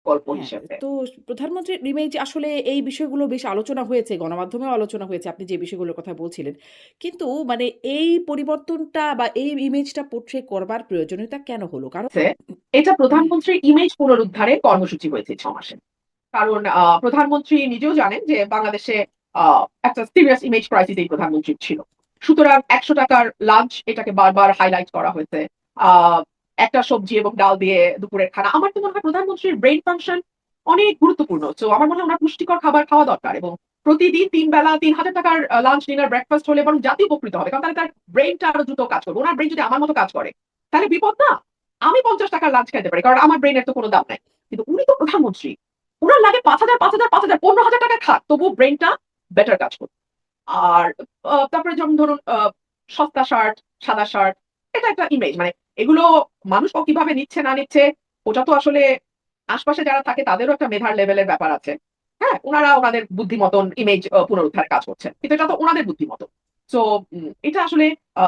গল্প হ্যাঁ, হিসেবে। তো প্রধানমন্ত্রীর ইমেজ আসলে এই বিষয়গুলো বেশ আলোচনা হয়েছে, গণমাধ্যমেও আলোচনা হয়েছে আপনি যে বিষয়গুলোর কথা বলছিলেন। কিন্তু মানে এই পরিবর্তনটা বা এই ইমেজটা পোর্ট্রে করবার প্রয়োজনীয়তা কেন হলো? কারণ যে এটা প্রধানমন্ত্রীর ইমেজ পুনরুদ্ধারের কর্মসূচি হয়েছে ৬ মাসে। কারণ প্রধানমন্ত্রী নিজেও জানেন যে বাংলাদেশে আ একটা সিরিয়াস ইমেজ ক্রাইসিস এই প্রধানমন্ত্রীর ছিল। সুতরাং ৳১০০ লাঞ্চ এটাকে বারবার হাইলাইট করা হয়েছে। আ একটা সবজি এবং ডাল দিয়ে দুপুরের খানা। আমার তো মনে হয় প্রধানমন্ত্রীর ব্রেইন ফাংশন অনেক গুরুত্বপূর্ণ। সো আমার মনে হয় উনার পুষ্টিকর খাবার খাওয়া দরকার এবং প্রতিদিন ৩ বেলা ৳৩,০০০ লাঞ্চ, ডিনার, ব্রেকফাস্ট হলে বরং জাতি উপকৃত হবে। কারণ তাহলে তার ব্রেইনটা আরো দ্রুত কাজ করবে। উনার ব্রেইন যদি আমার মতো কাজ করে, তাহলে বিপদ না? আমি ৳৫০ লাঞ্চ খাইতে পারি। কারণ আমার ব্রেইনের তো কোনো দাম নাই। কিন্তু উনি তো প্রধানমন্ত্রী। উনার লাগে ৫,০০০, ৫,০০০, ৫,০০০, ৳১৫,০০০ খাক। তবুও ব্রেইনটা বেটার কাজ করবে। আর তারপরে যেমন ধরুন সস্তা শার্ট, সাদা শার্ট এটা একটা ইমেজ। মানে এগুলো মানুষ কিভাবে নিচ্ছে না নিচ্ছে ওটা তো আসলে আশপাশে যারা থাকে তাদেরও একটা মেধার লেভেলের ব্যাপার আছে। হ্যাঁ? উনারা উনাদের বুদ্ধি মতন ইমেজ পুনরুদ্ধারে কাজ করছেন। কিন্তু এটা তো উনাদের বুদ্ধি মতন। সো এটা আসলে